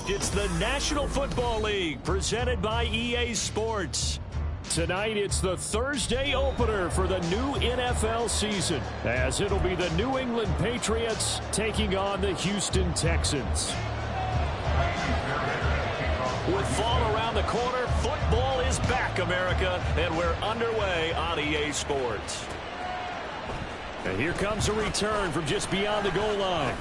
It's the National Football League presented by EA Sports. Tonight, it's the Thursday opener for the new NFL season, as it'll be the New England Patriots taking on the Houston Texans. With fall around the corner, football is back, America, and we're underway on EA Sports. And here comes a return from just beyond the goal line.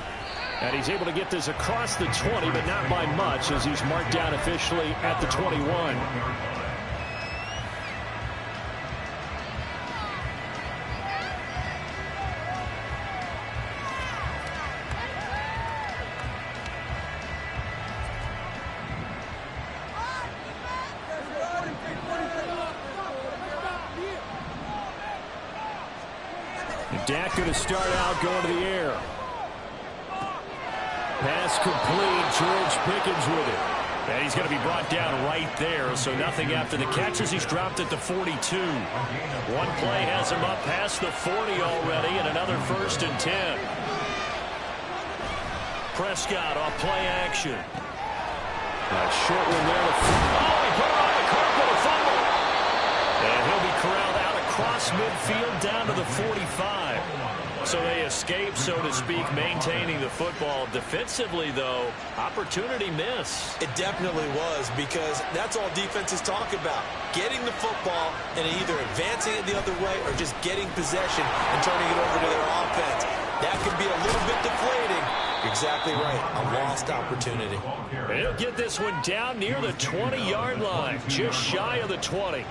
And he's able to get this across the 20, but not by much, as he's marked down officially at the 21. And Dak going to start out going to the air. Pass complete. George Pickens with it. And he's going to be brought down right there, so nothing after the catches. He's dropped at the 42. One play has him up past the 40 already, and another 1st and 10. Prescott off play action. A short one there. Oh, he put it on the carpet, a fumble. And he'll be corralled out across midfield down to the 45. So they escape, so to speak, maintaining the football. Defensively, though, opportunity miss. It definitely was, because that's all defenses talk about. Getting the football and either advancing it the other way or just getting possession and turning it over to their offense. That can be a little bit deflating. You're exactly right. A lost opportunity. And he'll get this one down near the 20-yard line, just shy of the 20.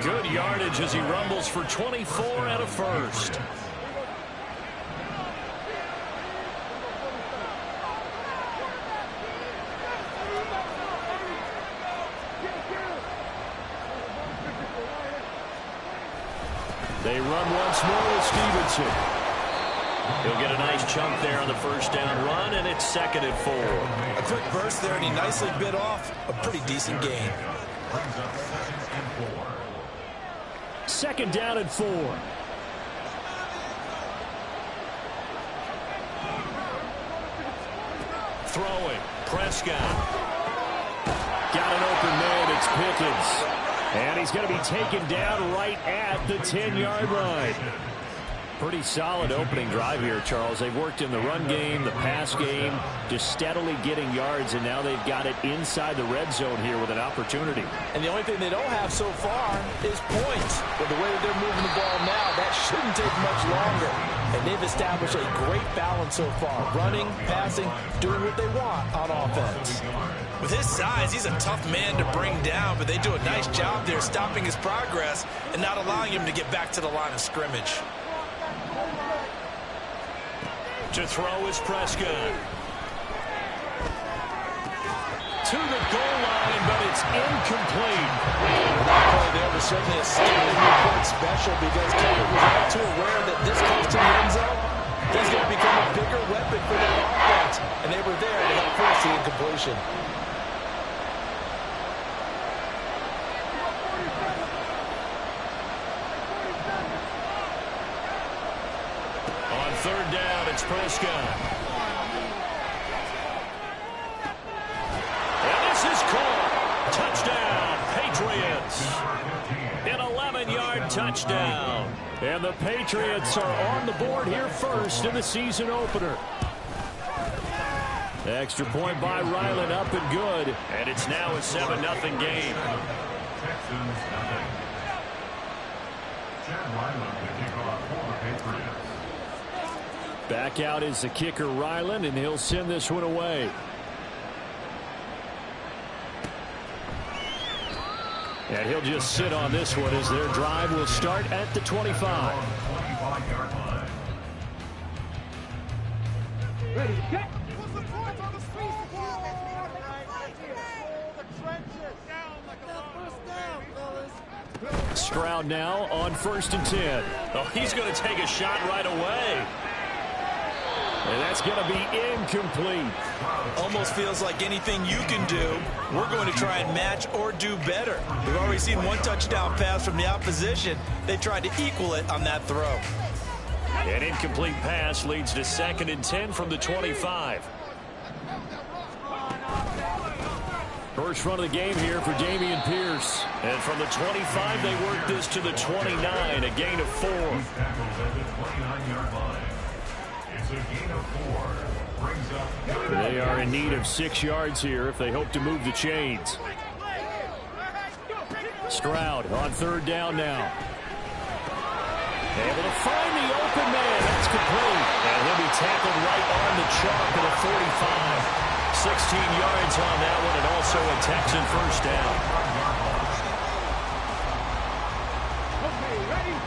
Good yardage as he rumbles for 24 and a first. They run once more with Stevenson. He'll get a nice chunk there on the first down run, and it's 2nd and 4. A quick burst there, and he nicely bit off a pretty decent gain. 2nd down and 4. Throwing. Prescott. Got an open man. It's Pickens. And he's going to be taken down right at the 10-yard line. Pretty solid opening drive here, Charles. They've worked in the run game, the pass game, just steadily getting yards, and now they've got it inside the red zone here with an opportunity. And the only thing they don't have so far is points. But the way that they're moving the ball now, that shouldn't take much longer. And they've established a great balance so far. Running, passing, doing what they want on offense. With his size, he's a tough man to bring down, but they do a nice job there stopping his progress and not allowing him to get back to the line of scrimmage. To throw is Prescott. To the goal line, but it's incomplete. That play there was certainly a standing point special, because Taylor was all too aware that this comes to the end zone. He's going to become a bigger weapon for their offense, and they were there to help force the incompletion. On 3rd down, it's Prescott. And this is caught. Touchdown, Patriots. An 11-yard touchdown. And the Patriots are on the board here first in the season opener. Extra point by Ryland, up and good. And it's now a 7-0 game. Back out is the kicker, Ryland, and he'll send this one away. And he'll just sit on this one as their drive will start at the 25. Stroud now on 1st and 10. Oh, he's going to take a shot right away. And that's going to be incomplete. Almost feels like anything you can do, we're going to try and match or do better. We've already seen one touchdown pass from the opposition. They tried to equal it on that throw. An incomplete pass leads to 2nd and 10 from the 25. First run of the game here for Dameon Pierce. And from the 25, they work this to the 29, a gain of 4. They are in need of 6 yards here if they hope to move the chains. Stroud on 3rd down now. Able to find the open man. That's complete. And he'll be tackled right on the chalk at the 45. 16 yards on that one, and also a Texan first down. Okay, ready?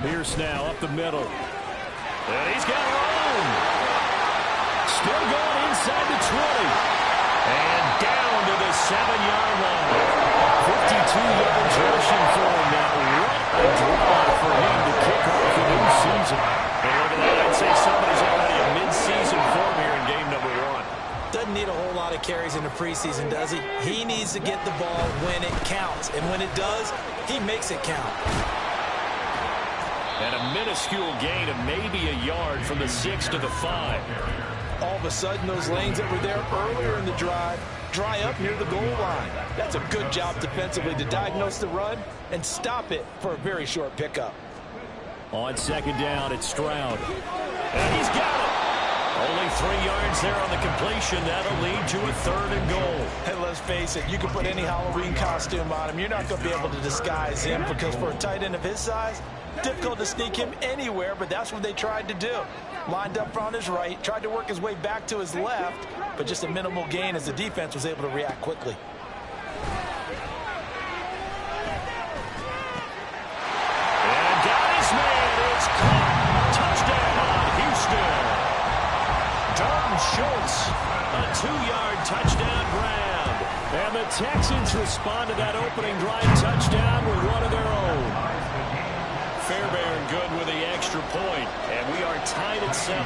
Pierce now up the middle. And he's got room. Still going inside the 20. And down to the 7-yard line. 52 yards rushing for him now. What a drive for him to kick off the new season. And look at that. I'd say somebody's already a mid-season form here in game number 1. Doesn't need a whole lot of carries in the preseason, does he? He needs to get the ball when it counts. And when it does, he makes it count. And a minuscule gain of maybe a yard from the 6 to the 5. All of a sudden, those lanes that were there earlier in the drive dry up near the goal line. That's a good job defensively to diagnose the run and stop it for a very short pickup. On 2nd down, it's Stroud. And he's got it. Only 3 yards there on the completion. That'll lead to a 3rd and goal. Hey, let's face it, you can put any Halloween costume on him. You're not going to be able to disguise him because for a tight end of his size, difficult to sneak him anywhere, but that's what they tried to do. Lined up on his right, tried to work his way back to his left, but just a minimal gain as the defense was able to react quickly. And got his man. It's caught. Touchdown, Houston. Dalton Schultz, a 2-yard touchdown grab. And the Texans respond to that opening drive touchdown with one of their own. Fairbairn good with the extra point, and we are tied at 7.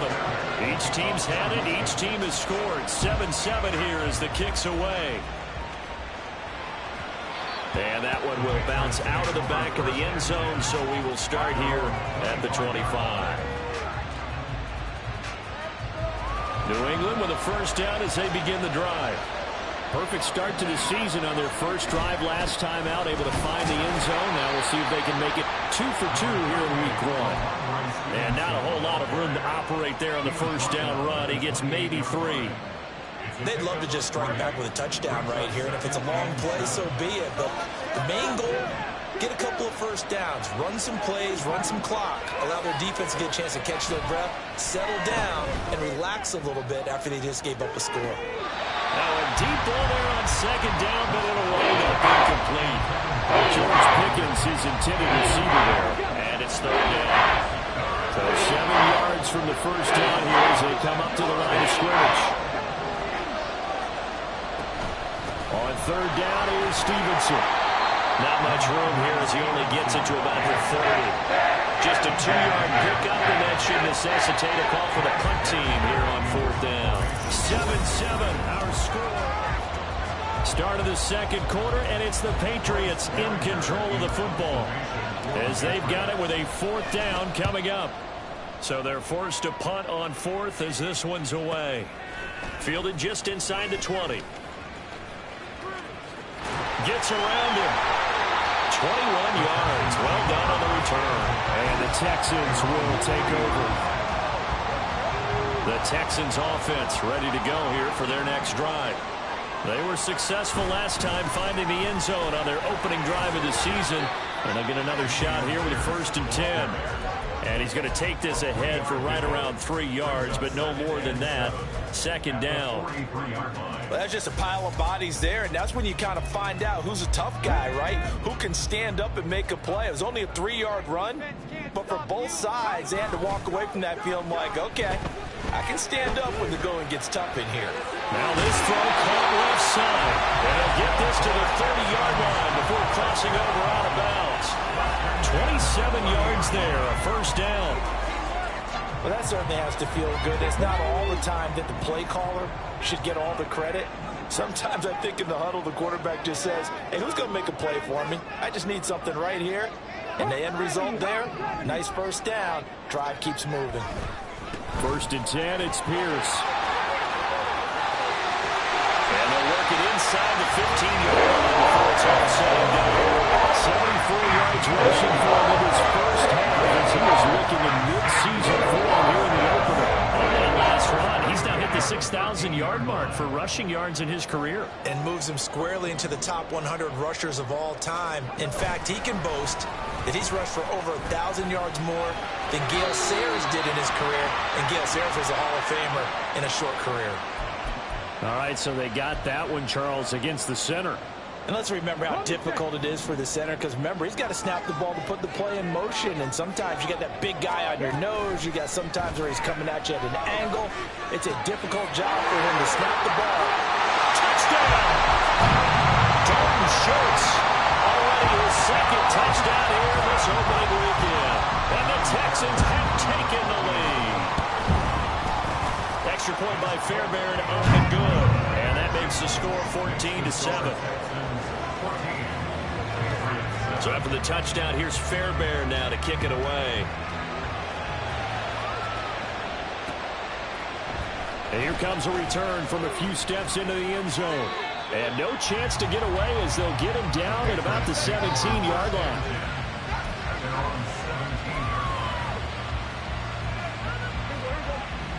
Each team's had it. Each team has scored. 7-7 here as the kick's away. And that one will bounce out of the back of the end zone, so we will start here at the 25. New England with a first down as they begin the drive. Perfect start to the season on their first drive last time out, able to find the end zone. Now we'll see if they can make it 2 for 2 here in week 1. And not a whole lot of room to operate there on the first down run. He gets maybe 3. They'd love to just strike back with a touchdown right here, and if it's a long play, so be it. But the main goal, get a couple of first downs, run some plays, run some clock, allow their defense to get a chance to catch their breath, settle down, and relax a little bit after they just gave up a score. Now a deep ball there on 2nd down, but it'll wind up incomplete. George Pickens is intended receiver there, and it's 3rd down. So 7 yards from the first down here as they come up to the line of scrimmage. On 3rd down is Stevenson. Not much room here as he only gets it to about the 30. Just a 2-yard pickup, and that should necessitate a call for the punt team here on 4th down. 7-7, our score. Start of the 2nd quarter, and it's the Patriots in control of the football as they've got it with a 4th down coming up. So they're forced to punt on 4th as this one's away. Fielded just inside the 20. Gets around him. 21 yards. Well done on the return. And the Texans will take over. The Texans offense ready to go here for their next drive. They were successful last time finding the end zone on their opening drive of the season. And they'll get another shot here with a 1st and 10. And he's going to take this ahead for right around 3 yards, but no more than that. 2nd down. Well, that's just a pile of bodies there, and that's when you kind of find out who's a tough guy, right? Who can stand up and make a play. It was only a 3-yard run, but for both sides, they had to walk away from that feeling like, okay, I can stand up when the going gets tough in here. Now this throw caught left side. And they'll get this to the 30-yard line before crossing over out of bounds. 27 yards there, a 1st down. Well, that certainly has to feel good. It's not all the time that the play caller should get all the credit. Sometimes I think in the huddle, the quarterback just says, hey, who's going to make a play for me? I just need something right here. And the end result there, nice 1st down. Drive keeps moving. 1st and 10, it's Pierce. And they'll work it inside the 15-yard line before it's all said and done. 74 yards rushing for him in his 1st half as he was looking in mid-season form here in the opener. On that last run, he's now hit the 6,000-yard mark for rushing yards in his career. And moves him squarely into the top 100 rushers of all time. In fact, he can boast that he's rushed for over 1,000 yards more than Gale Sayers did in his career. And Gale Sayers was a Hall of Famer in a short career. All right, so they got that one, Charles, against the center. And let's remember how difficult it is for the center, because remember, he's got to snap the ball to put the play in motion, and sometimes you got that big guy on your nose. You got sometimes where he's coming at you at an angle. It's a difficult job for him to snap the ball. Touchdown! Dalton Schultz, already his 2nd touchdown here this opening weekend. And the Texans have taken the lead. Extra point by Fairbairn, open good. And that makes the score 14-7. So after the touchdown, here's Fairbairn now to kick it away. And here comes a return from a few steps into the end zone. And no chance to get away as they'll get him down at about the 17-yard line.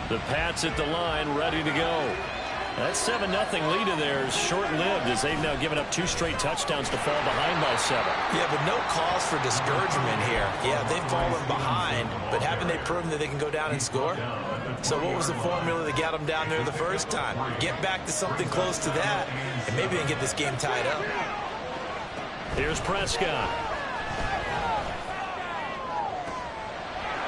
The Pats at the line, ready to go. That 7-0 lead of theirs short-lived as they've now given up 2 straight touchdowns to fall behind by 7. Yeah, but no cause for discouragement here. Yeah, they've fallen behind, but haven't they proven that they can go down and score? So what was the formula that got them down there the first time? Get back to something close to that, and maybe they can get this game tied up. Here's Prescott.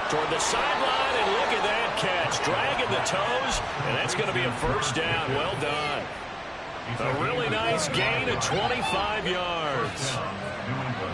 Toward the sideline, and look at that catch. Dragging the toes, and that's going to be a 1st down. Well done. A really nice gain of 25 yards.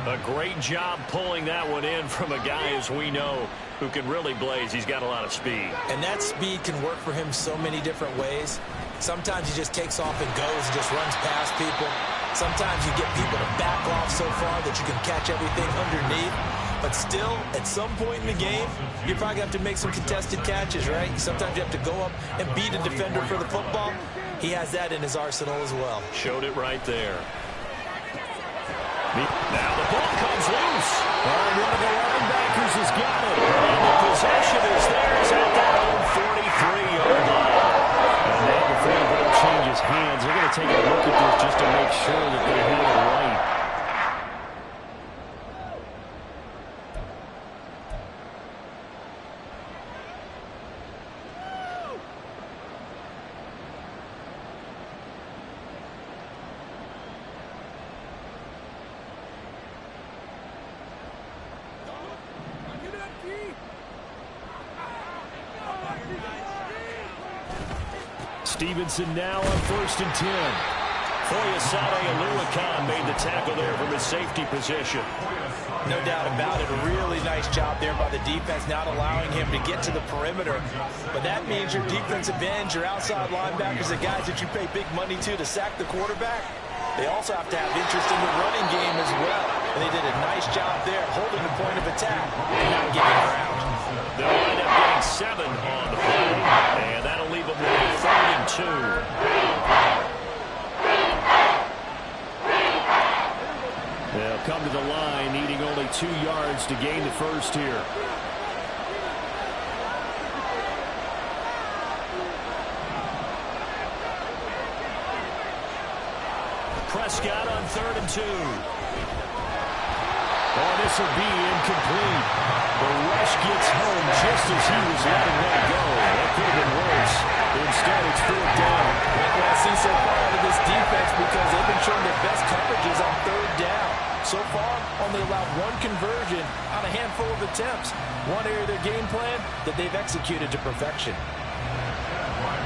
A great job pulling that one in from a guy, as we know, who can really blaze. He's got a lot of speed. And that speed can work for him so many different ways. Sometimes he just takes off and goes and just runs past people. Sometimes you get people to back off so far that you can catch everything underneath. But still, at some point in the game, you probably have to make some contested catches, right? Sometimes you have to go up and beat a defender for the football. He has that in his arsenal as well. Showed it right there. Now the ball comes loose. And one of the linebackers has got it. And the possession is theirs at that own 43-yard line. And now before the ball changes hands, they're going to take a look at this just to make sure that they have it right. Stevenson now on 1st and 10. Foyesade Aluakan made the tackle there from his safety position. No doubt about it. A really nice job there by the defense, not allowing him to get to the perimeter. But that means your defensive ends, your outside linebackers, the guys that you pay big money to sack the quarterback, they also have to have interest in the running game as well. And they did a nice job there, holding the point of attack and not getting around. They'll wind up getting 7 on the play, and that'll leave them with a 3rd and 2. They'll come to the line, needing only 2 yards to gain the first here. Prescott on 3rd and 2. Oh, this will be incomplete. The rush gets home just as he was letting that go. That could have been worse. Instead, it's 4th down. Like what I see so far out of this defense, because they've been showing their best coverages on 3rd down. So far, only allowed 1 conversion on a handful of attempts. One area of their game plan that they've executed to perfection.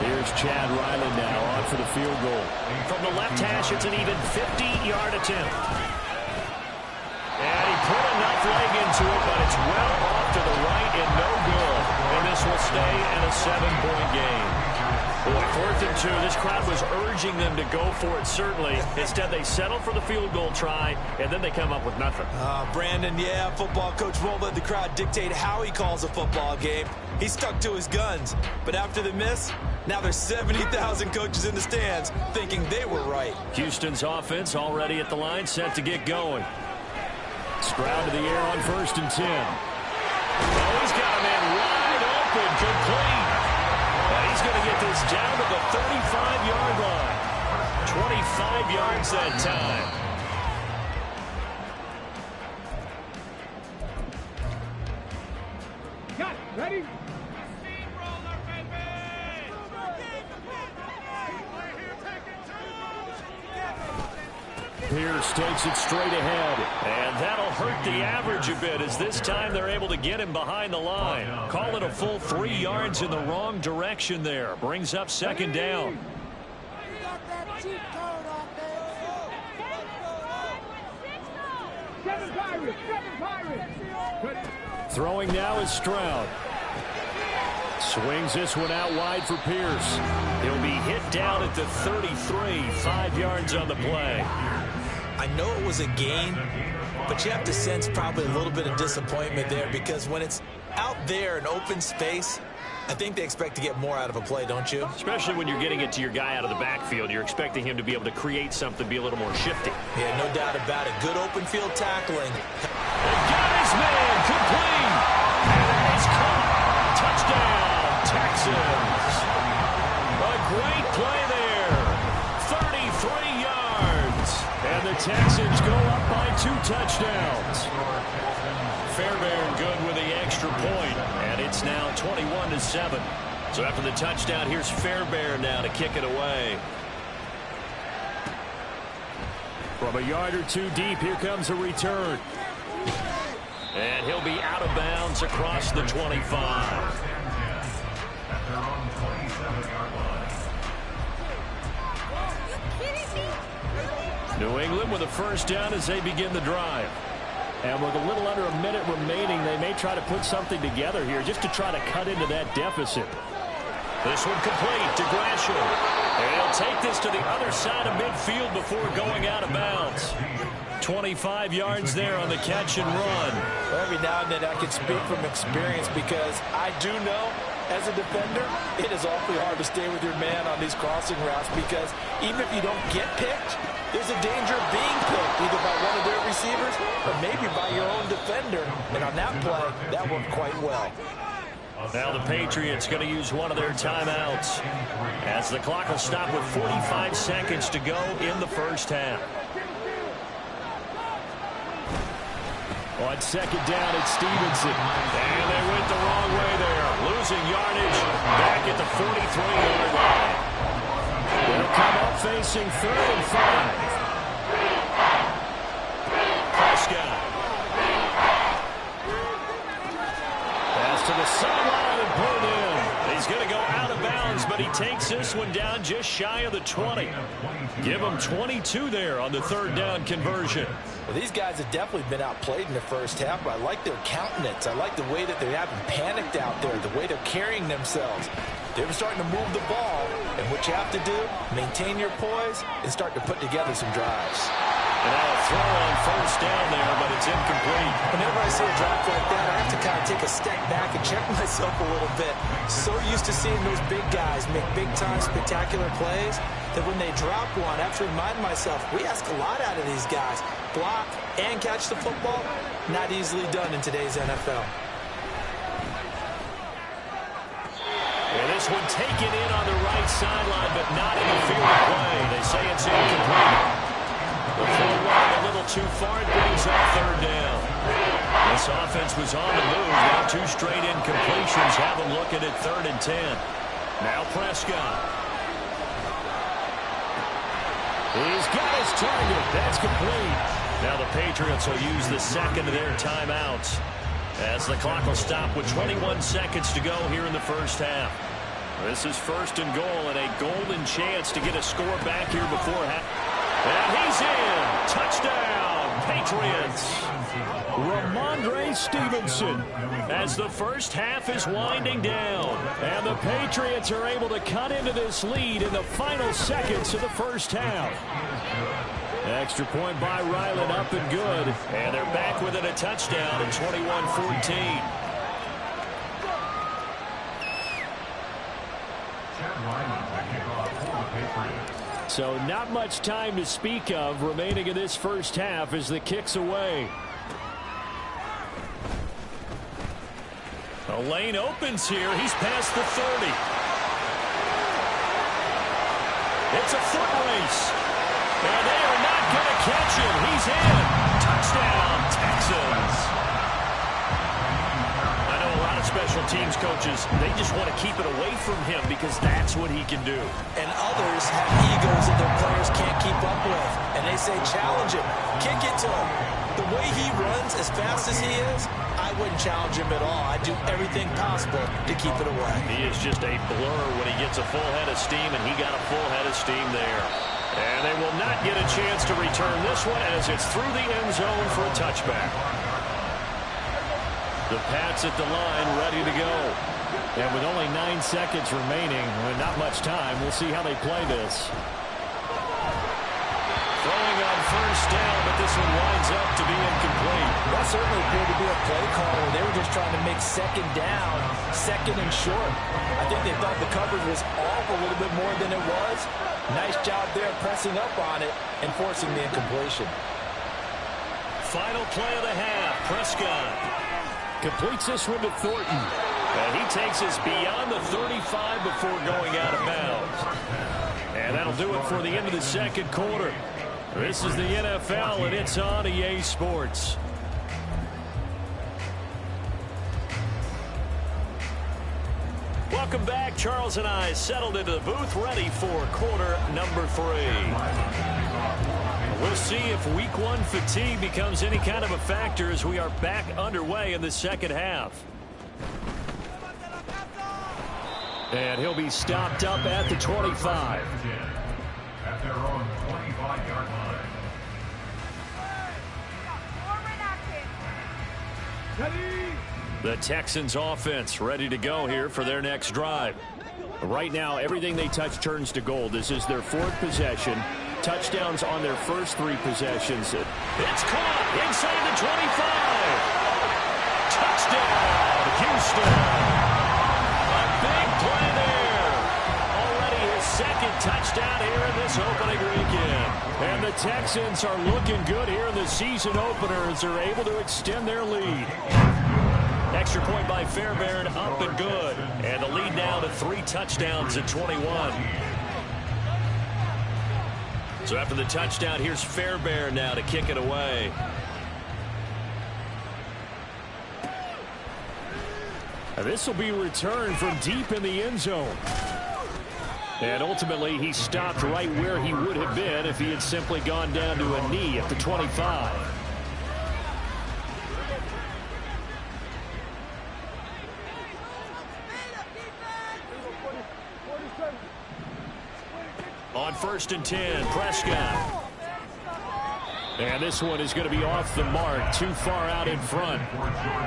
Here's Chad Riley now on for the field goal. From the left hash, it's an even 50-yard attempt. And he put enough leg into it, but it's well off to the right and no good. And this will stay at a 7-point game. Boy, 4th and 2, this crowd was urging them to go for it, certainly. Instead, they settle for the field goal try, and then they come up with nothing. Brandon, yeah, football coach won't let the crowd dictate how he calls a football game. He stuck to his guns. But after the miss, now there's 70,000 coaches in the stands thinking they were right. Houston's offense already at the line, set to get going. Stroud to the air on 1st and 10. Oh, he's got a man wide open, complete. And he's going to get this down to the 35-yard line. 25 yards that time. Cut. Ready? Pierce takes it straight ahead, and that'll hurt the average a bit as this time they're able to get him behind the line. Call it a full 3 yards in the wrong direction there. Brings up 2nd down. Throwing now is Stroud. Swings this one out wide for Pierce. He'll be hit down at the 33, 5 yards on the play. I know it was a gain, but you have to sense probably a little bit of disappointment there, because when it's out there in open space, I think they expect to get more out of a play, don't you? Especially when you're getting it to your guy out of the backfield. You're expecting him to be able to create something, be a little more shifty. Yeah, no doubt about it. Good open field tackling. And got his man complete. And he's caught. Touchdown, Texans. A great play there. 33 yards. And the Texans go up by 2 touchdowns. Fairbairn good with the extra point, and it's now 21-7. So after the touchdown, here's Fairbairn now to kick it away. From a yard or 2 deep, here comes a return. And he'll be out of bounds across the 25. New England with a 1st down as they begin the drive. And with a little under a minute remaining, they may try to put something together here just to try to cut into that deficit. This one complete to Gresham. And he'll take this to the other side of midfield before going out of bounds. 25 yards there on the catch and run. Well, every now and then I can speak from experience, because I do know as a defender it is awfully hard to stay with your man on these crossing routes, because even if you don't get picked, there's a danger of being picked either by one of their receivers or maybe by your own defender. And on that play, that worked quite well. Now the Patriots going to use one of their timeouts as the clock will stop with 45 seconds to go in the 1st half. On 2nd down, it's Stevenson. And they went the wrong way there. Losing yardage back at the 43-yard line. They'll come up facing 3rd and 5. Prescott. Pass to the sideline and pulled in. He's going to go out of bounds, but he takes this one down just shy of the 20. Give him 22 there on the 3rd down conversion. Well, these guys have definitely been outplayed in the 1st half, but I like their countenance. I like the way that they haven't panicked out there, the way they're carrying themselves. They're starting to move the ball, and what you have to do, maintain your poise and start to put together some drives. And now a throw on 1st down there, but it's incomplete. Whenever I see a drop like that, I have to kind of take a step back and check myself a little bit. So used to seeing those big guys make big-time spectacular plays that when they drop one, I have to remind myself, we ask a lot out of these guys. Block and catch the football, not easily done in today's NFL. And this one taken in on the right sideline, but not in the field of play. They say it's incomplete. The throw went a little too far. It brings up third down. This offense was on the move. Now 2 straight incompletions have them looking at 3rd and 10. Now Prescott. He's got his target. That's complete. Now the Patriots will use the second of their timeouts as the clock will stop with 21 seconds to go here in the first half. This is 1st and goal and a golden chance to get a score back here before half. And he's in. Touchdown, Patriots. Ramondre Stevenson as the first half is winding down. And the Patriots are able to cut into this lead in the final seconds of the first half. Extra point by Ryland up and good. And they're back within a touchdown at 21-14. So not much time to speak of remaining in this first half as the kick's away. A lane opens here. He's past the 30. It's a foot race. And they are not going to catch him. He's in. Touchdown, Texans. I know a lot of special teams coaches, they just want to keep it away from him because that's what he can do. And others have egos that their players can't keep up with. And they say, challenge him. Kick it to him. The way he runs as fast as he is, I wouldn't challenge him at all. I'd do everything possible to keep it away. He is just a blur when he gets a full head of steam, and he got a full head of steam there. And they will not get a chance to return this one as it's through the end zone for a touchback. The Pats at the line ready to go. And with only 9 seconds remaining, with not much time, we'll see how they play this. Throwing on first down, but this one winds up to be incomplete. That certainly appeared to be a play call where they were just trying to make second down, second and short. I think they thought the coverage was off a little bit more than it was. Nice job there pressing up on it and forcing the incompletion. Final play of the half. Prescott completes this one to Thornton. And he takes us beyond the 35 before going out of bounds. And that'll do it for the end of the second quarter. This is the NFL, and it's on EA Sports. Welcome back. Charles and I settled into the booth, ready for quarter number 3. We'll see if week 1 fatigue becomes any kind of a factor as we are back underway in the second half. And he'll be stopped up at the 25. At their own 25-yard line. The Texans offense ready to go here for their next drive. Right now, everything they touch turns to gold. This is their 4th possession. Touchdowns on their first 3 possessions. It's caught inside the 25. Touchdown, Houston. A big play there. Already his 2nd touchdown here in this opening weekend. And the Texans are looking good here in the season opener as they're able to extend their lead. Extra point by Fairbairn, up and good. And the lead now to 3 touchdowns at 21. So after the touchdown, here's Fairbairn now to kick it away. And this will be returned from deep in the end zone. And ultimately, he stopped right where he would have been if he had simply gone down to a knee at the 25. On 1st and 10, Prescott. And this one is going to be off the mark, too far out in front.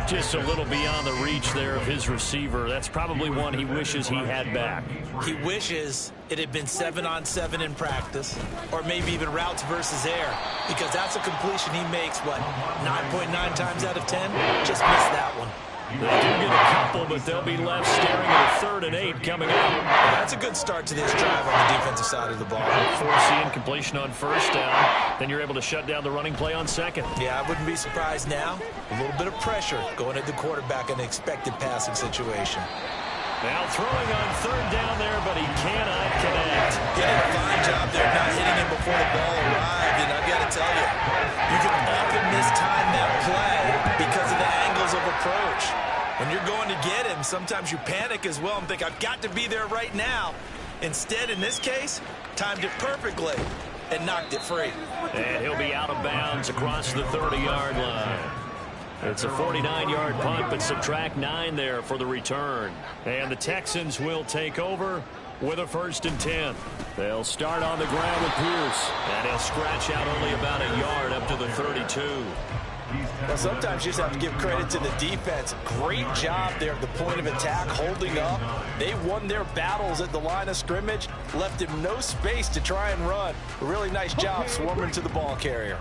Just a little beyond the reach there of his receiver. That's probably one he wishes he had back. He wishes it had been 7-on-7 in practice, or maybe even routes versus air, because that's a completion he makes, what, 9.9 times out of 10? Just missed that one. They do get a couple, but they'll be left staring at a 3rd and 8 coming up. That's a good start to this drive on the defensive side of the ball. Force the incompletion on first down. Then you're able to shut down the running play on second. Yeah, I wouldn't be surprised now. A little bit of pressure going at the quarterback in an expected passing situation. Now throwing on 3rd down there, but he cannot connect. He did a fine job there not hitting him before the ball arrived. And I've got to tell When you're going to get him, sometimes you panic as well and think, I've got to be there right now. Instead, in this case, timed it perfectly and knocked it free. And he'll be out of bounds across the 30-yard line. It's a 49-yard punt, but subtract 9 there for the return. And the Texans will take over with a 1st and 10. They'll start on the ground with Pierce, and he'll scratch out only about a yard up to the 32. Well, sometimes you just have to give credit to the defense. Great job there at the point of attack, holding up. They won their battles at the line of scrimmage, left him no space to try and run. A really nice job swarming to the ball carrier.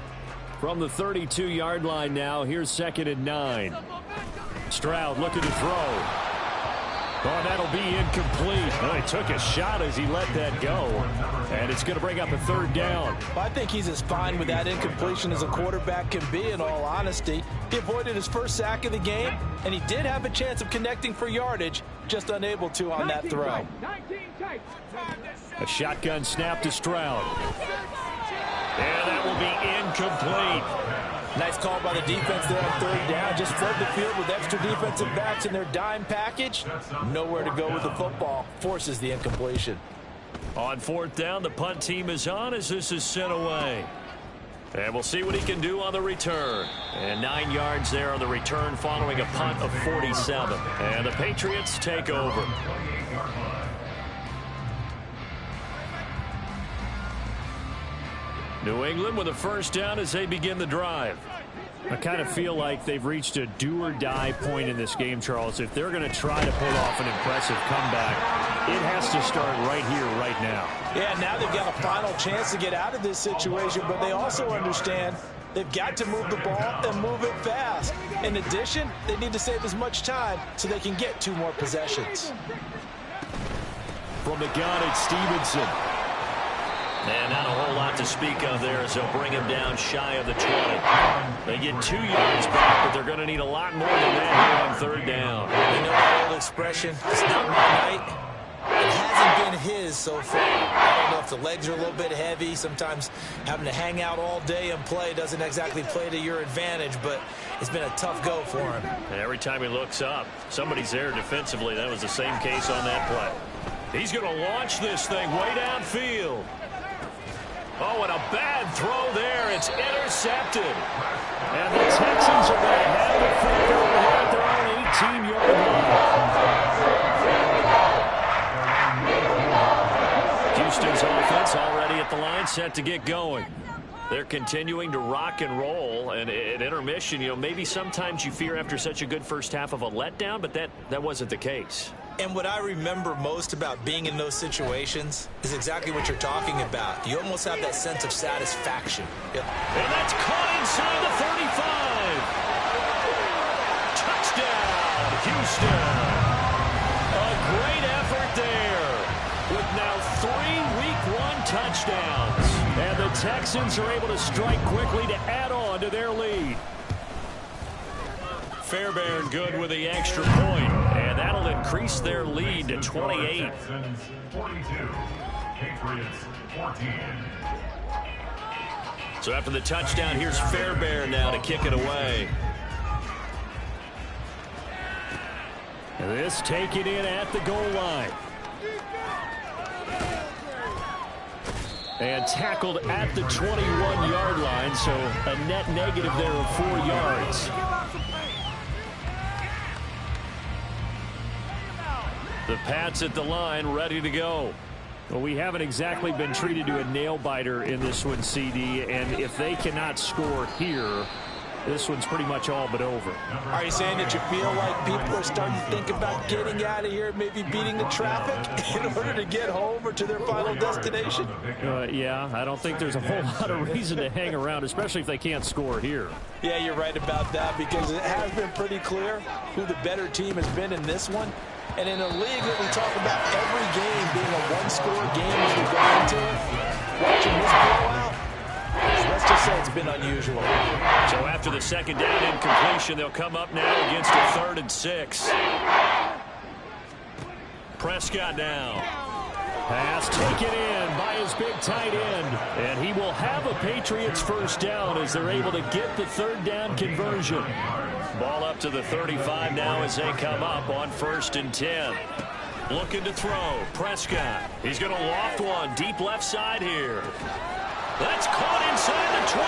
From the 32-yard line now, here's 2nd and 9. Stroud looking to throw. Oh, that'll be incomplete. Oh, he took a shot as he let that go. And it's going to bring up a 3rd down. Well, I think he's as fine with that incompletion as a quarterback can be, in all honesty. He avoided his first sack of the game, and he did have a chance of connecting for yardage, just unable to on that throw. A shotgun snap to Stroud. And that will be incomplete. Nice call by the defense there on 3rd down. Just flood the field with extra defensive backs in their dime package. Nowhere to go with the football. Forces the incompletion. On 4th down, the punt team is on as this is sent away. And we'll see what he can do on the return. And 9 yards there on the return following a punt of 47. And the Patriots take over. New England with a 1st down as they begin the drive. I kind of feel like they've reached a do-or-die point in this game, Charles. If they're going to try to pull off an impressive comeback, it has to start right here, right now. Yeah, now they've got a final chance to get out of this situation, but they also understand they've got to move the ball and move it fast. In addition, they need to save as much time so they can get 2 more possessions. From the gun, it's Stevenson. And not a whole lot to speak of there as they'll bring him down shy of the 20. They get 2 yards back, but they're going to need a lot more than that here on 3rd down. You know that old expression, it's not my night. It hasn't been his so far. I don't know if the legs are a little bit heavy. Sometimes having to hang out all day and play doesn't exactly play to your advantage, but it's been a tough go for him. And every time he looks up, somebody's there defensively. That was the same case on that play. He's going to launch this thing way downfield. Oh, and a bad throw there. It's intercepted. And the Texans are going to have it at their own 18-yard line. Houston's offense already at the line, set to get going. They're continuing to rock and roll, and at intermission, you know, maybe sometimes you fear after such a good first half of a letdown, but that wasn't the case. And what I remember most about being in those situations is exactly what you're talking about. You almost have that sense of satisfaction. Yep. And that's caught inside the 35. Touchdown, Houston. A great effort there with now 3 Week 1 touchdowns. And the Texans are able to strike quickly to add on to their lead. Fairbairn good with the extra point, and that'll increase their lead to 28. Texans 42, Patriots 14. So after the touchdown, here's Fairbairn now to kick it away. And this taken in at the goal line. And tackled at the 21-yard line, so a net negative there of 4 yards. The Pats at the line, ready to go. Well, we haven't exactly been treated to a nail-biter in this one, CD, and if they cannot score here, this one's pretty much all but over. Are you saying that you feel like people are starting to think about getting out of here, maybe beating the traffic in order to get home or to their final destination? Yeah, I don't think there's a whole lot of reason to hang around, especially if they can't score here. Yeah, you're right about that, because it has been pretty clear who the better team has been in this one. And in a league that we talk about every game being a one-score game as we go into it, watching this blowout, let's just say it's been unusual. So after the 2nd down incompletion, they'll come up now against a 3rd and 6. Prescott now. Pass taken in by his big tight end. And he will have a Patriots first down as they're able to get the third down conversion. Ball up to the 35 now as they come up on 1st and 10. Looking to throw. Prescott. He's going to loft one deep left side here. That's caught inside the 20.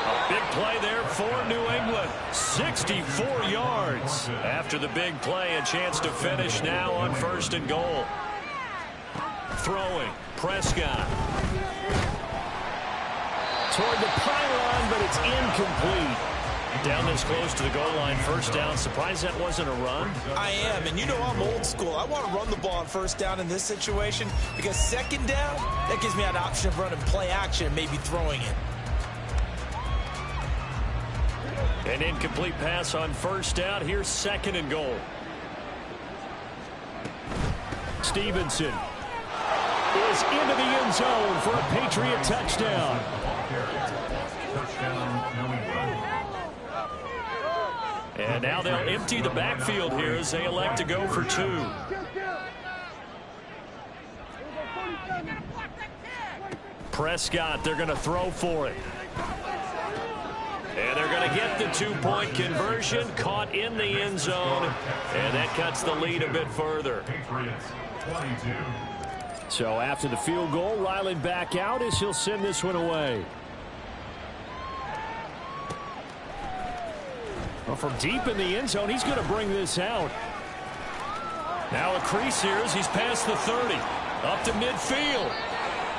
A big play there for New England. 64 yards. After the big play, a chance to finish now on 1st and goal. Throwing. Prescott. Toward the pylon, but it's incomplete. Down this close to the goal line, first down. Surprised that wasn't a run? I am, and you know I'm old school. I want to run the ball on first down in this situation because second down, that gives me an option of running play action and maybe throwing it. An incomplete pass on first down. Here's 2nd and goal. Stevenson is into the end zone for a Patriot touchdown. And now they'll empty the backfield here as they elect to go for 2. Prescott, they're going to throw for it. And they're going to get the 2-point conversion, caught in the end zone, and that cuts the lead a bit further. So after the field goal, Ryland back out as he'll send this one away. Well, from deep in the end zone, he's going to bring this out. Now a crease here as he's past the 30, up to midfield.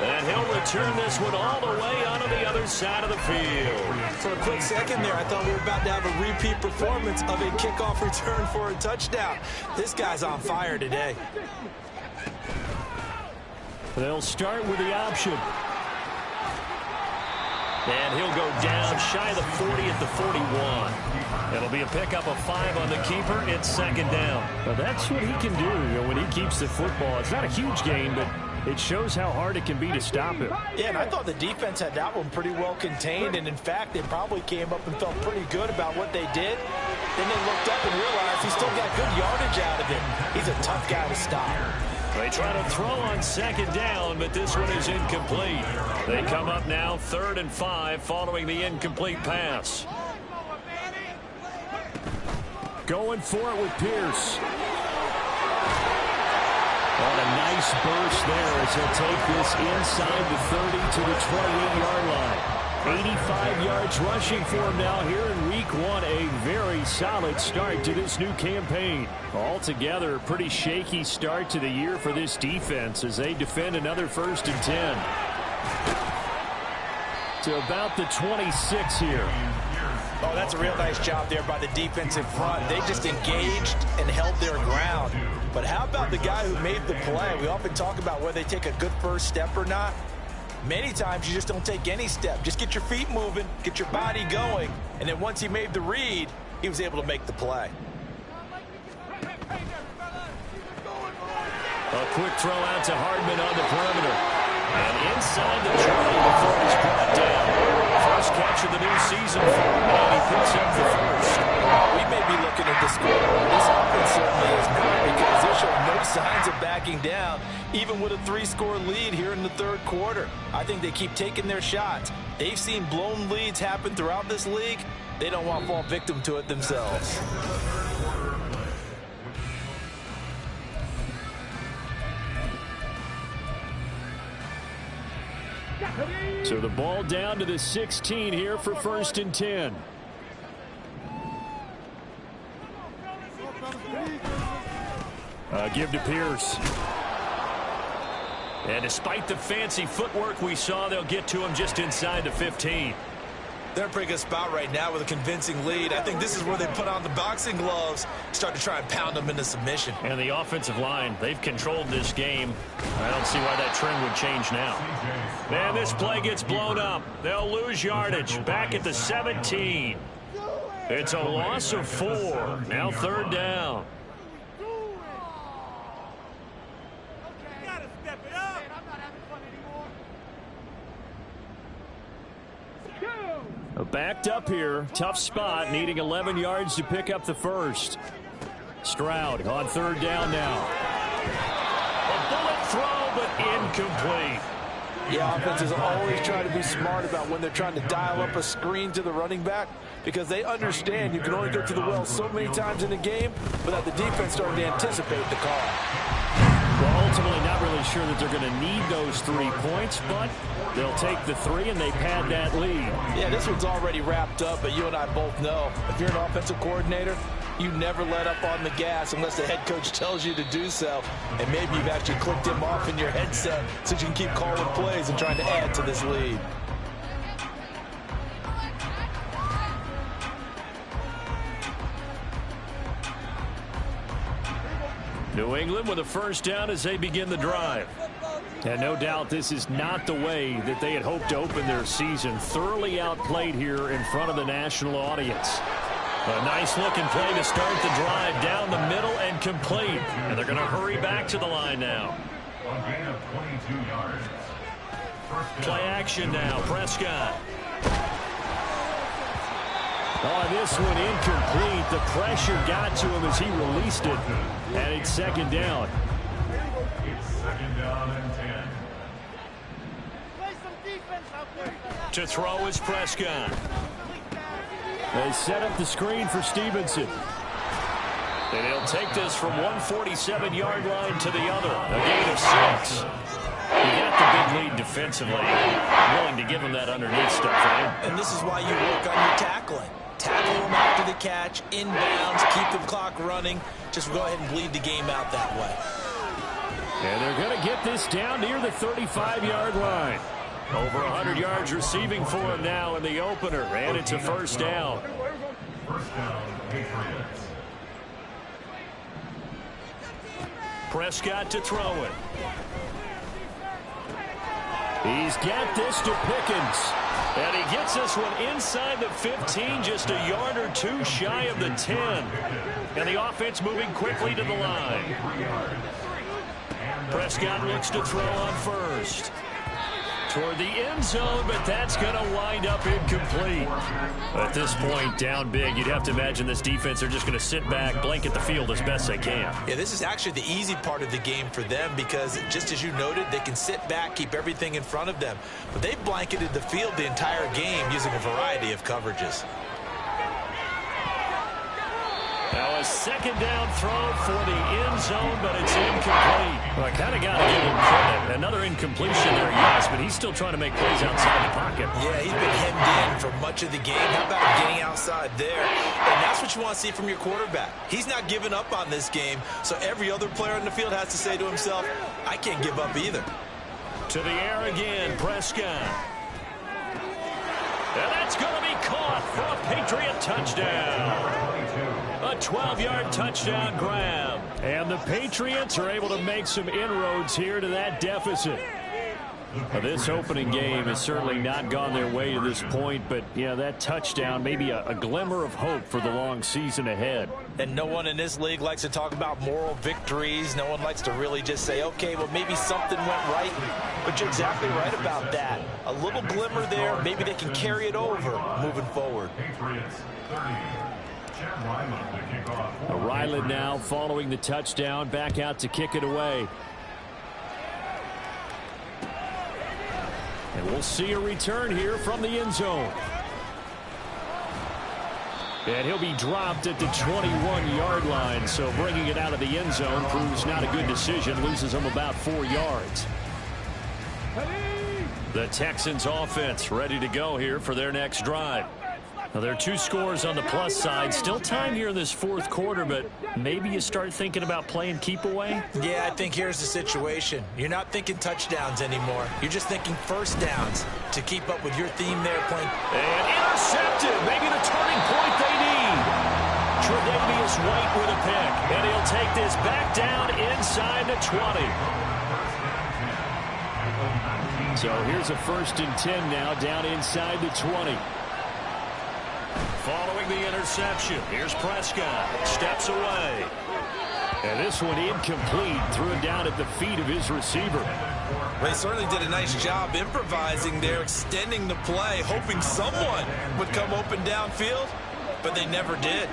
And he'll return this one all the way onto the other side of the field. For a quick second there, I thought we were about to have a repeat performance of a kickoff return for a touchdown. This guy's on fire today. They'll start with the option. And he'll go down shy of the 40 at the 41. It'll be a pickup of 5 on the keeper. It's 2nd down. Well, that's what he can do, when he keeps the football. It's not a huge gain, but it shows how hard it can be to stop him. Yeah, and I thought the defense had that one pretty well contained, and in fact, they probably came up and felt pretty good about what they did. Then they looked up and realized he still got good yardage out of it. He's a tough guy to stop. They try to throw on 2nd down, but this one is incomplete. They come up now 3rd and 5 following the incomplete pass. Going for it with Pierce. On a nice burst there as he'll take this inside the 30 to the 28-yard line. 85 yards rushing for him now here in week 1. A very solid start to this new campaign. Altogether, a pretty shaky start to the year for this defense as they defend another 1st and 10. To about the 26 here. Oh, that's a real nice job there by the defense in front. They just engaged and held their ground. But how about the guy who made the play? We often talk about whether they take a good first step or not. Many times you just don't take any step. Just get your feet moving, get your body going, and then once he made the read, he was able to make the play. A quick throw out to Hardman on the perimeter. And inside the 20 before it's brought down. First catch of the new season for him, and he picks up the first. We may be looking at the score. This offense certainly is not, because they're showing no signs of backing down, even with a 3-score lead here in the 3rd quarter. I think they keep taking their shots. They've seen blown leads happen throughout this league. They don't want to fall victim to it themselves. So the ball down to the 16 here for 1st and 10. Give to Pierce. And despite the fancy footwork we saw, they'll get to him just inside the 15. They're in a pretty good spot right now with a convincing lead. I think this is where they put on the boxing gloves, start to try and pound them into submission. And the offensive line, they've controlled this game. I don't see why that trend would change now. And this play gets blown up. They'll lose yardage. Back at the 17. It's a loss of 4. Now 3rd down. Backed up here. Tough spot. Needing 11 yards to pick up the first. Stroud on 3rd down now. The ball incomplete. Yeah, offenses always try to be smart about when they're trying to dial up a screen to the running back because they understand you can only go to the well so many times in a game without the defense starting to anticipate the call. Well, ultimately not really sure that they're going to need those 3 points, but they'll take the 3 and they pad that lead. Yeah, this one's already wrapped up, but you and I both know if you're an offensive coordinator, you never let up on the gas unless the head coach tells you to do so. And maybe you've actually clicked him off in your headset so you can keep calling plays and trying to add to this lead. New England with a first down as they begin the drive. And no doubt this is not the way that they had hoped to open their season. Thoroughly outplayed here in front of the national audience. A nice-looking play to start the drive down the middle and complete. And they're going to hurry back to the line now. A gain of 22 yards. Play action now. Prescott. Oh, this one incomplete. The pressure got to him as he released it. And it's second down. It's second down and 10. To throw is Prescott. They set up the screen for Stevenson. And he'll take this from 147-yard line to the other. A gain of 6. You got the big lead defensively. Willing to give him that underneath stuff, right? And this is why you work on your tackling. Tackle them after the catch, inbounds, keep the clock running. Just go ahead and bleed the game out that way. And they're going to get this down near the 35-yard line. Over 100 yards receiving for him now in the opener, and it's a first down. First down, Patriots. Prescott to throw it. He's got this to Pickens. And he gets this one inside the 15, just a yard or 2 shy of the 10. And the offense moving quickly to the line. Prescott looks to throw on first. Toward the end zone, but that's going to wind up incomplete. At this point, down big, you'd have to imagine this defense are just going to sit back, blanket the field as best they can. Yeah, this is actually the easy part of the game for them because, just as you noted, they can sit back, keep everything in front of them. But they've blanketed the field the entire game using a variety of coverages. Now a second down throw for the end zone, but it's incomplete. Well, I kind of got to give him credit. Another incompletion there, yes, but he's still trying to make plays outside the pocket. Yeah, he's been hemmed in for much of the game. How about getting outside there? And that's what you want to see from your quarterback. He's not giving up on this game, so every other player on the field has to say to himself, I can't give up either. To the air again, Prescott. And that's going to be caught for a Patriot touchdown. A 12-yard touchdown grab. And the Patriots are able to make some inroads here to that deficit. This opening game has certainly not gone their way to this point, but, yeah, that touchdown, maybe a glimmer of hope for the long season ahead. And no one in this league likes to talk about moral victories. No one likes to really just say, okay, well, maybe something went right. But you're exactly right about that. A little glimmer there. Maybe they can carry it over moving forward. Patriots 30. Ryland now following the touchdown, back out to kick it away. And we'll see a return here from the end zone. And he'll be dropped at the 21-yard line, so bringing it out of the end zone proves not a good decision, loses him about 4 yards. The Texans offense ready to go here for their next drive. Now, there are 2 scores on the plus side. Still time here in this fourth quarter, but maybe you start thinking about playing keep away? Yeah, I think here's the situation. You're not thinking touchdowns anymore. You're just thinking first downs to keep up with your theme there playing. And intercepted. Maybe the turning point they need. Tre'Davious White with a pick. And he'll take this back down inside the 20. So here's a 1st and 10 now down inside the 20. Following the interception, here's Prescott. Steps away. And this one incomplete. Threw it down at the feet of his receiver. Well, he certainly did a nice job improvising there, extending the play, hoping someone would come open downfield, but they never did.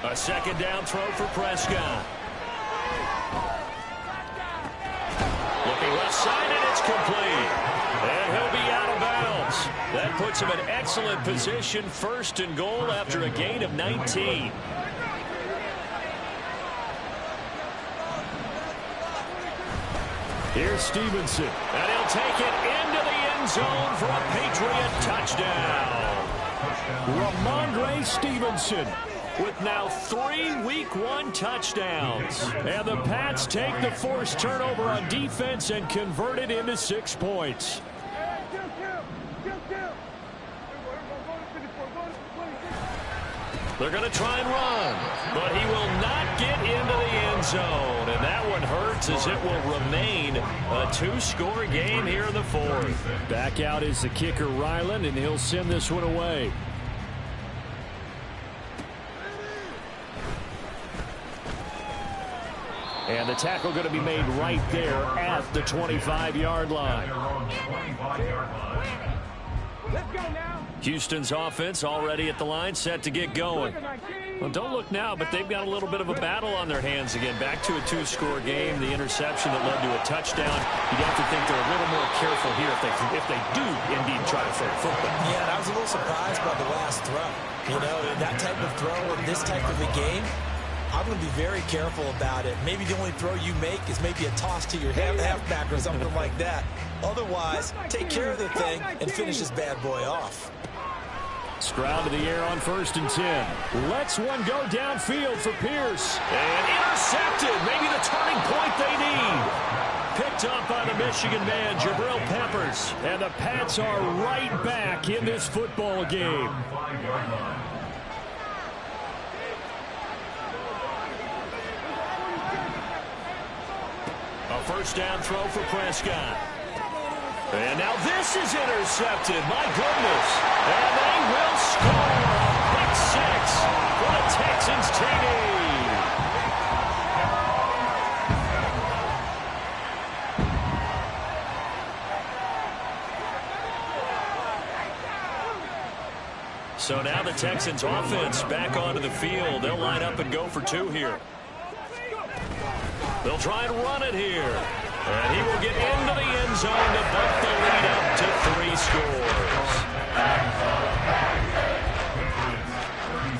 A second down throw for Prescott. complete. And he'll be out of bounds. That puts him in excellent position, first and goal after a gain of 19. Here's Stevenson, and he'll take it into the end zone for a Patriot touchdown. Ramondre Stevenson with now 3 Week 1 touchdowns. And the Pats take the forced turnover on defense and convert it into 6 points. They're going to try and run, but he will not get into the end zone. And that one hurts as it will remain a 2-score game here in the 4th. Back out is the kicker, Ryland, and he'll send this one away. And the tackle going to be made right there at the 25-yard line. Let's go now. Houston's offense already at the line, set to get going. Well, don't look now, but they've got a little bit of a battle on their hands again. Back to a 2-score game. The interception that led to a touchdown. You'd have to think they're a little more careful here if they do indeed try to throw the football. Yeah, and I was a little surprised by the last throw. You know, that type of throw in this type of a game, I'm going to be very careful about it. Maybe the only throw you make is maybe a toss to your halfback or something like that. Otherwise, take care of the thing and finish this bad boy off. Stroud to the air on 1st and 10. Lets one go downfield for Pierce. And intercepted. Maybe the turning point they need. Picked up by the Michigan man, Jabril Peppers. And the Pats are right back in this football game. A first down throw for Prescott. And now this is intercepted. My goodness. And they will score. Pick 6 for the Texans TD. So now the Texans offense back onto the field. They'll line up and go for 2 here. They'll try and run it here. And he will get into the end zone to bump the lead up to 3 scores.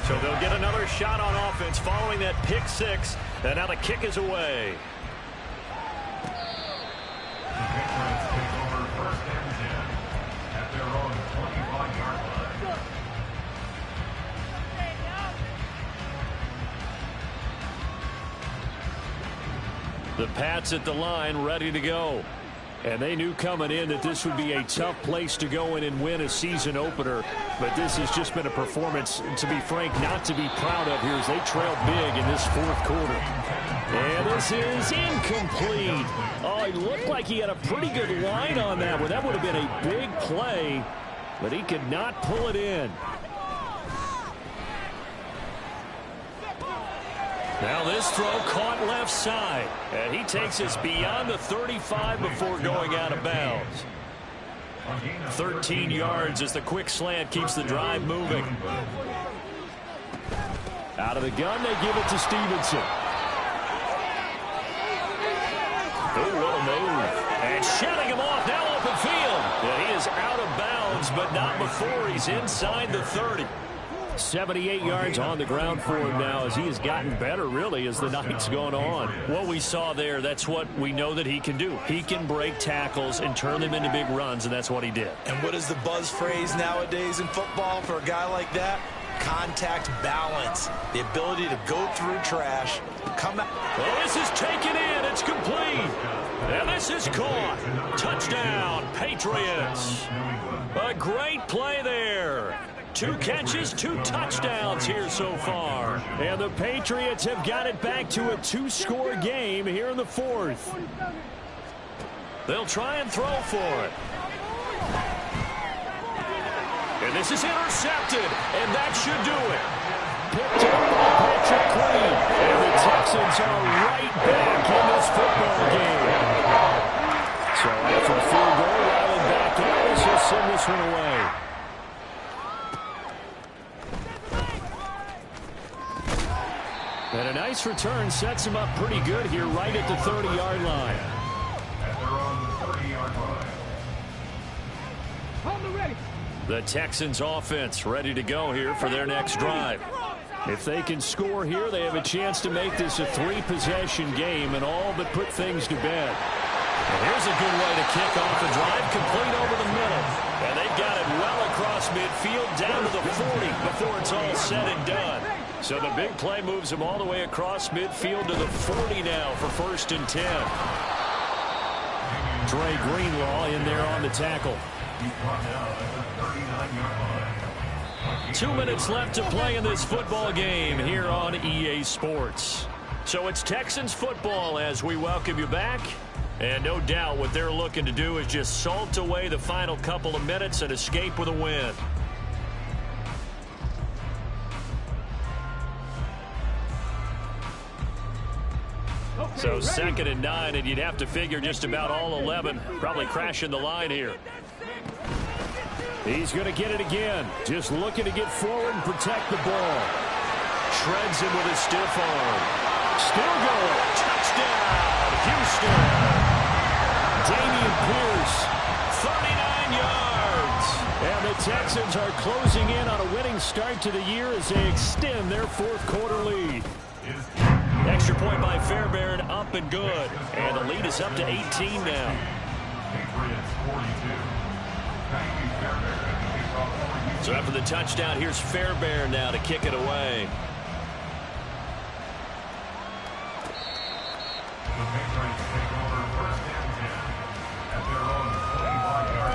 So they'll get another shot on offense following that pick 6. And now the kick is away. The Patriots take over 1st and 10 at their own 25-yard line. The Pats at the line, ready to go. And they knew coming in that this would be a tough place to go in and win a season opener. But this has just been a performance, to be frank, not to be proud of here as they trail big in this 4th quarter. And this is incomplete. Oh, he looked like he had a pretty good line on that one. That would have been a big play, but he could not pull it in. Now this throw caught left side. And he takes us beyond the 35 before going out of bounds. 13 yards as the quick slant keeps the drive moving. Out of the gun, they give it to Stevenson. Oh, what a move. And shutting him off, now open field. Yeah, he is out of bounds, but not before he's inside the 30. 78 yards on the ground for him now as he has gotten better, really, as the night's gone on. What we saw there, that's what we know that he can do. He can break tackles and turn them into big runs, and that's what he did. And what is the buzz phrase nowadays in football for a guy like that? Contact balance. The ability to go through trash, come out. Well, this is taken in. It's complete. And this is caught. Touchdown, Patriots. A great play there. 2 catches, 2 touchdowns here so far. And the Patriots have got it back to a 2-score game here in the 4th. They'll try and throw for it. And this is intercepted, and that should do it. Picked up by Patrick Queen. And the Texans are right back in this football game. So after the field goal, Ryland back out, he'll send this one away. And a nice return sets him up pretty good here right at the 30-yard line. At their own 30-yard line. Hold the ready. The Texans offense ready to go here for their next drive. If they can score here, they have a chance to make this a 3-possession game and all but put things to bed. And here's a good way to kick off a drive, complete over the middle. And they've got it well across midfield down to the 40 before it's all said and done. So the big play moves them all the way across midfield to the 40 now for 1st and 10. Dre Greenlaw in there on the tackle. 2 minutes left to play in this football game here on EA Sports. So it's Texans football as we welcome you back. And no doubt what they're looking to do is just salt away the final couple of minutes and escape with a win. So 2nd and 9, and you'd have to figure just about all 11 probably crashing the line here. He's going to get it again. Just looking to get forward and protect the ball. Shreds him with a stiff arm. Still going. Touchdown, Houston. Damian Pierce, 39 yards. And the Texans are closing in on a winning start to the year as they extend their 4th quarter lead. Extra point by Fairbairn, up and good. And the lead is up to 18 now. So after the touchdown, here's Fairbairn now to kick it away. The Patriots take over 1st and 10 at their own 25-yard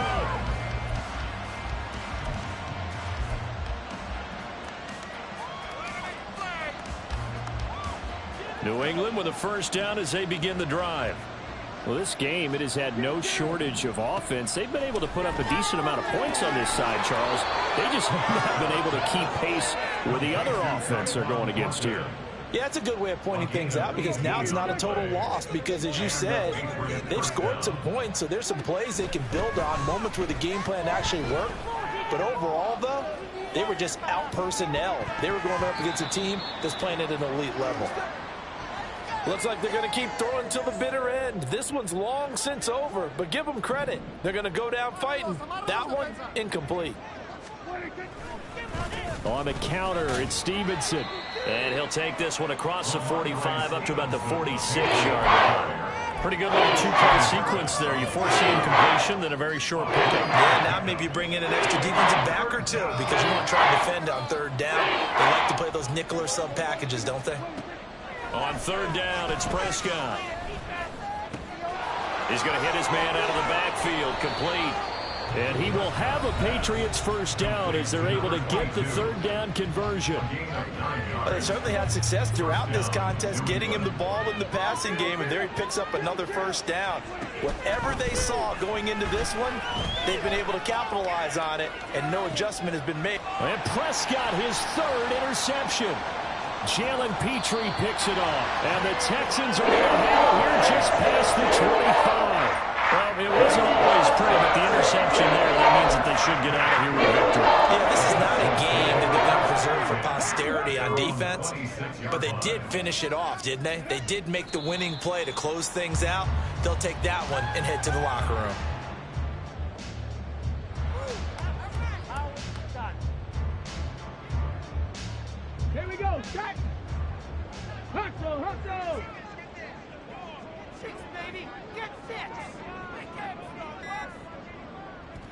line. New England with a 1st down as they begin the drive. Well, this game, it has had no shortage of offense. They've been able to put up a decent amount of points on this side, Charles. They just have not been able to keep pace with the other offense they're going against here. Yeah, it's a good way of pointing things out because now it's not a total loss because, as you said, they've scored some points, so there's some plays they can build on, moments where the game plan actually worked. But overall, though, they were just out-personnel. They were going up against a team that's playing at an elite level. Looks like they're going to keep throwing till the bitter end. This one's long since over, but give them credit. They're going to go down fighting. That one, incomplete. On the counter, it's Stevenson. And he'll take this one across the 45 up to about the 46-yard line. Pretty good little 2-play sequence there. You force the incompletion, then a very short pickup. Yeah, now maybe you bring in an extra defensive back or two because you want to try and defend on 3rd down. They like to play those nickel or sub packages, don't they? On 3rd down, it's Prescott. He's going to hit his man out of the backfield, complete. And he will have a Patriots 1st down as they're able to get the 3rd down conversion. Well, they certainly had success throughout this contest, getting him the ball in the passing game, and there he picks up another 1st down. Whatever they saw going into this one, they've been able to capitalize on it, and no adjustment has been made. And Prescott, his 3rd interception. Jalen Petrie picks it off, and the Texans are going to have it here just past the 25. Well, it wasn't always pretty, but the interception there, that means that they should get out of here with a victory. Yeah, this is not a game that they're going to preserve for posterity on defense, but they did finish it off, didn't they? They did make the winning play to close things out. They'll take that one and head to the locker room. Here we go. Shot. Hustle, hustle. 6, baby. Get 6.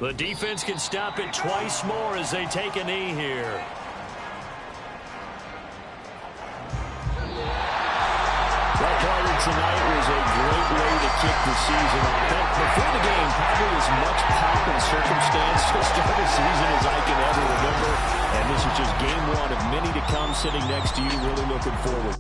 The defense can stop it twice more as they take a knee here. That target tonight was a great way to kick the season off. Before the game, probably as much pomp and circumstance to start the season as I can ever remember. And this is just game 1 of many to come sitting next to you, really looking forward.